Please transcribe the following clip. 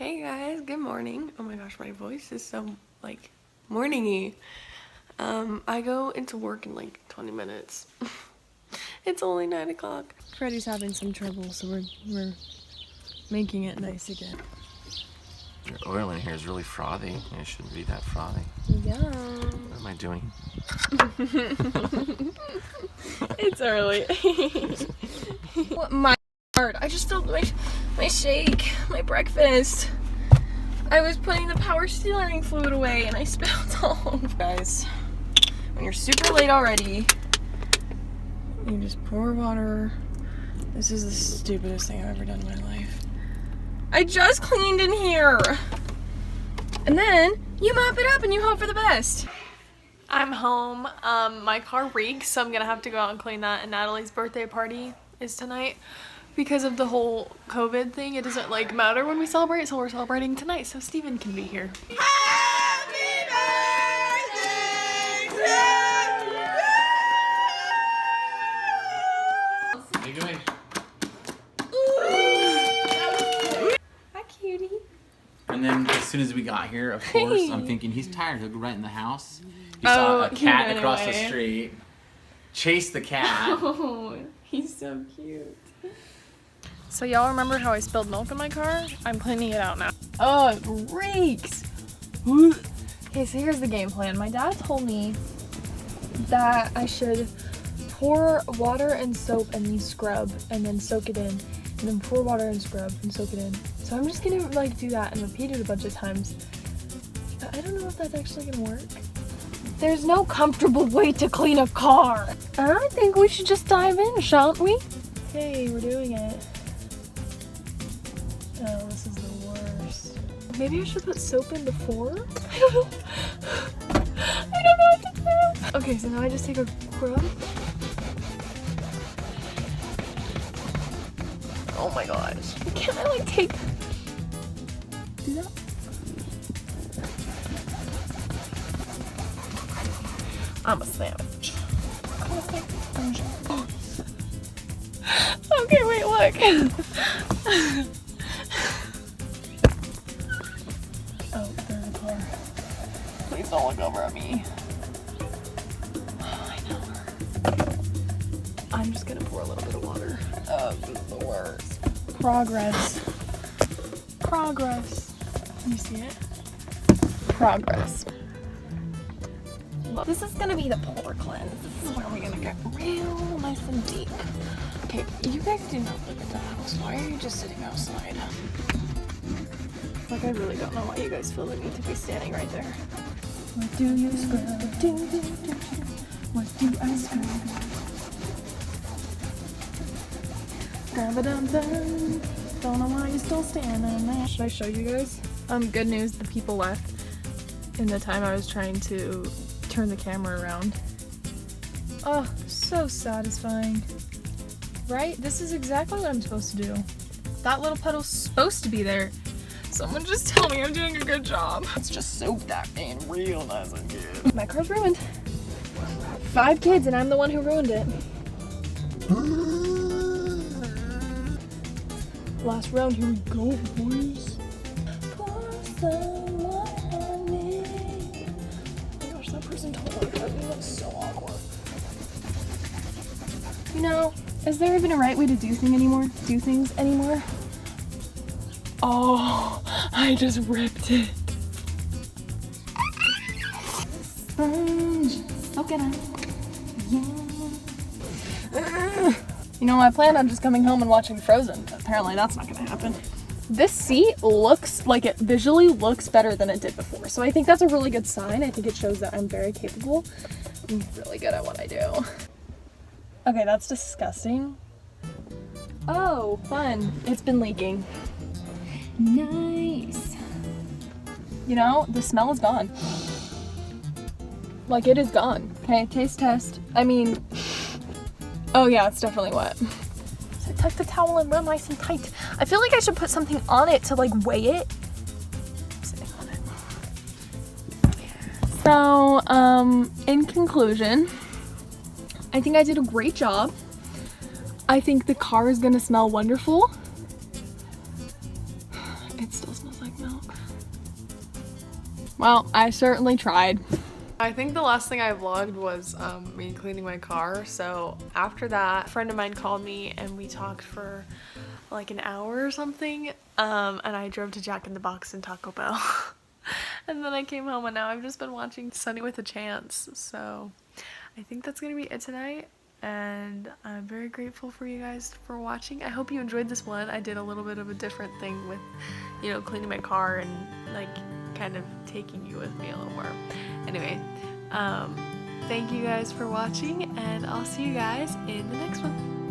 Hey guys, good morning. Oh my gosh, my voice is so like morning-y. I go into work in like 20 minutes. It's only 9 o'clock. Freddie's having some trouble, so we're making it nice again. Your oil in here is really frothy. It shouldn't be that frothy. Yeah. What am I doing? It's early. What my heart? I just filled my shake, my breakfast. I was putting the power steering fluid away and I spilled all over. Guys, when you're super late already, you just pour water. This is the stupidest thing I've ever done in my life. I just cleaned in here. And then you mop it up and you hope for the best. I'm home. My car reeks, so I'm gonna have to go out and clean that. And Natalie's birthday party is tonight. Because of the whole COVID thing, it doesn't like matter when we celebrate, so we're celebrating tonight, so Steven can be here. Happy birthday to you! What are you doing? Hi, cutie. And then as soon as we got here, of course, I'm thinking he's tired. He'll go right in the house. He saw a cat ran across the away. street. Chased the cat. Oh, he's so cute. So y'all remember how I spilled milk in my car? I'm cleaning it out now. Oh, it reeks. Okay, so here's the game plan. My dad told me that I should pour water and soap and then scrub and then soak it in. And then pour water and scrub and soak it in. So I'm just gonna like do that and repeat it a bunch of times. But I don't know if that's actually gonna work. There's no comfortable way to clean a car. I think we should just dive in, shan't we? Okay, we're doing it. Oh, this is the worst. Maybe I should put soap in before? I don't know. I don't know what to do. Okay, so now I just take a scrub. Oh my gosh. Can I like take... Do that? I'm a sandwich. Okay, wait, look. Oh, there's a car. Please don't look over at me. Oh, I know her. I'm just gonna pour a little bit of water. Oh, this is the worst. Progress. Progress. Can you see it? Progress. This is gonna be the pour cleanse. This is where we're gonna get real nice and deep. Okay, you guys do not live at the house. Why are you just sitting outside? Like, I really don't know why you guys feel the need to be standing right there. What do you scrub? What do I scrub? Grab-a-dum-dum. Don't know why you're still standing there. Should I show you guys? Good news, the people left in the time I was trying to turn the camera around. Oh, so satisfying. Right? This is exactly what I'm supposed to do. That little puddle's supposed to be there. Someone just tell me I'm doing a good job. Let's just soak that in real nice and good. My car's ruined. 5 kids and I'm the one who ruined it. Last round, here we go, boys. Pour someone on me. Oh my gosh, that person totally hurt me. That's so awkward. You know, is there even a right way to do things anymore? Oh, I just ripped it. Sponge, soak it up. Yeah. You know, I planned on just coming home and watching Frozen, but apparently that's not gonna happen. This seat looks like it visually looks better than it did before, so I think that's a really good sign. I think it shows that I'm very capable. I'm really good at what I do. Okay, that's disgusting. Oh, fun. It's been leaking. Nice. You know, the smell is gone. Like, it is gone. Okay, taste test. I mean, oh yeah, it's definitely wet. So tuck the towel in real nice and tight. I feel like I should put something on it to like weigh it. I'm sitting on it. So, in conclusion, I think I did a great job. I think the car is gonna smell wonderful. It still smells like milk. Well, I certainly tried. I think the last thing I vlogged was me cleaning my car. So after that, a friend of mine called me and we talked for like an hour or something. And I drove to Jack in the Box and Taco Bell. And then I came home and now I've just been watching Sunny with a Chance. So I think that's gonna be it tonight. And I'm very grateful for you guys for watching. I hope you enjoyed this one. I did a little bit of a different thing with, you know, cleaning my car and like kind of taking you with me a little more. Anyway, thank you guys for watching and I'll see you guys in the next one.